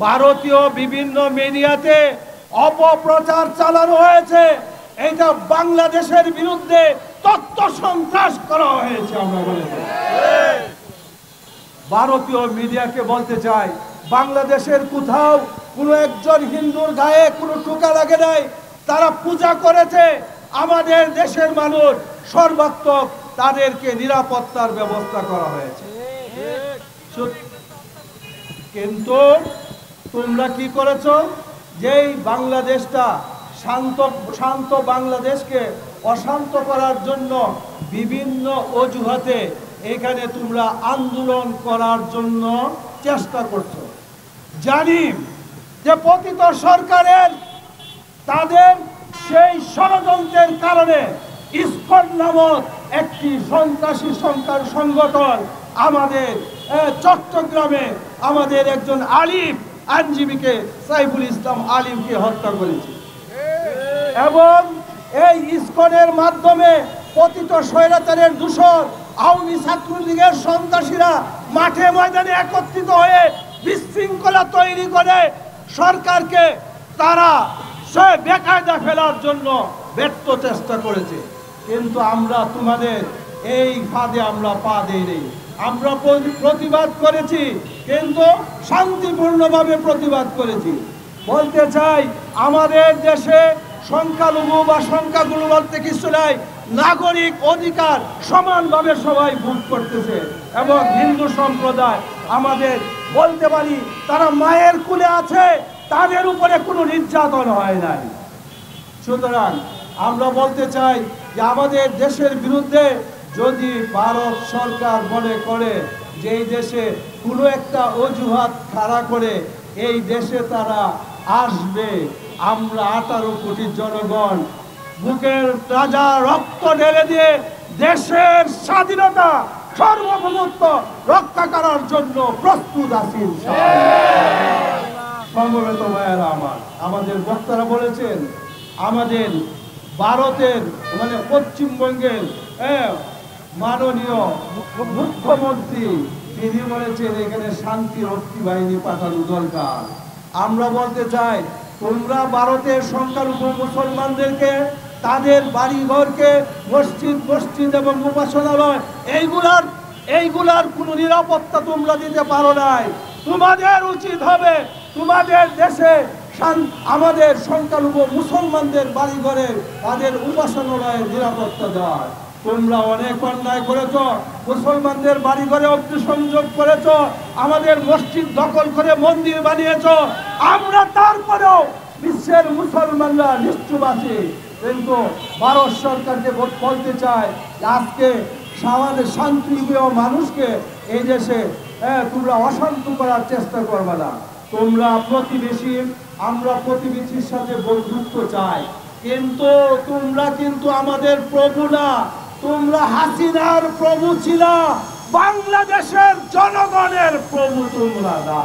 ভারতীয় বিভিন্ন মিডিয়াতে অপপ্রচার চালানো হয়েছে। এটা বাংলাদেশের বিরুদ্ধে তথ্য সন্ত্রাস করা হয়েছে। আমরা বলে ভারতীয় মিডিয়াকে বলতে চাই, বাংলাদেশের কোথাও কোনো একজন হিন্দুর গায়ে কোনো টোকা লাগে নাই। তারা পূজা করেছে। আমাদের দেশের মানুষ সর্বাত্মক তাদেরকে নিরাপত্তার ব্যবস্থা করা হয়েছে। কিন্তু তোমরা কি করেছো? যেই বাংলাদেশটা শান্ত বাংলাদেশকে অশান্ত করার জন্য বিভিন্ন অজুহাতে এখানে তোমরা আন্দোলন করার জন্য চেষ্টা করছো। জানি যে পতিত সরকারের তাদের সেই ষড়যন্ত্রের কারণে ইসকন নামক একটি সন্ত্রাসী সংগঠন আমাদের চট্টগ্রামে আমাদের একজন আলিম আইনজীবীকে সাইফুল ইসলাম আলিমকে হত্যা করেছে এবং এই ইসকনের মাধ্যমে পতিত স্বৈরাচারের দূষণ আওয়ামী ছাত্রলীগের সন্ত্রাসীরা মাঠে ময়দানে একত্রিত হয়ে বিশৃঙ্খলা তৈরি করে সরকারকে তারা বেকায়দা ফেলার জন্য ব্যর্থ চেষ্টা করেছে। কিন্তু আমরা তোমাদের এই ফাঁদে আমরা পা দেইনি। আমরা প্রতিবাদ করেছি, কিন্তু শান্তিপূর্ণভাবে প্রতিবাদ করেছি। বলতে চাই, আমাদের দেশে সংখ্যালঘু বা সংখ্যাগুরু বলতে কিছু নাই। নাগরিক অধিকার সমানভাবে সবাই ভোট করতেছে এবং হিন্দু সম্প্রদায় আমাদের বলতে পারি তারা মায়ের কোলে আছে, তাদের উপরে কোনো নির্যাতন হয় নাই। সুতরাং আমরা বলতে চাই যে আমাদের দেশের বিরুদ্ধে যদি ভারত সরকার মনে করে যে এই দেশে কোনো একটা অজুহাত খাড়া করে এই দেশে তারা আসবে, আমরা 18 কোটি জনগণ বুকের রাজা রক্ত ঢেলে দিয়ে দেশের স্বাধীনতা সার্বভৌমত্ব রক্ষা করার জন্য প্রস্তুত আছি। সমবেত ভাইয়েরা আমাদের বক্তারা বলেছেন, আমাদের ভারতের মানে পশ্চিমবঙ্গের মাননীয় মুখ্যমন্ত্রী তিনি বলেছেন এখানে শান্তি রক্ষী বাহিনী পাঠানো দরকার। আমরা বলতে চাই, তোমরা ভারতের সংখ্যালঘু মুসলমানদেরকে তাদের বাড়িঘরকে মসজিদ এবং উপাসনালয় এইগুলার কোনো নিরাপত্তা তোমরা দিতে পারো নাই। তোমাদের উচিত হবে তোমাদের দেশে আমাদের সংখ্যালঘু মুসলমানদের বাড়িঘরে তাদের উপাসনালয়ের নিরাপত্তা দেওয়া। তোমরা অনেক অন্যায় করেছ, মুসলমানদের বাড়িঘরে অগ্নিসংযোগ করেছ, আমাদের মসজিদ দখল করে মন্দির বানিয়েছ। আমরা তারপরেও বিশ্বের মুসলমানরা নিশ্চুপ আছি। কিন্তু ভারত সরকারকে বলতে চায় আজকে আমাদের শান্তিপ্রিয় মানুষকে এই দেশে তোমরা অশান্ত করার চেষ্টা করবে না। তোমরা প্রতিবেশী, আমরা প্রতিবেশীর সাথে বন্ধুত্ব চাই, কিন্তু তোমরা কিন্তু আমাদের প্রভু না। তোমরা হাসিনার প্রভু ছিলা, বাংলাদেশের জনগণের প্রভু তোমরা না।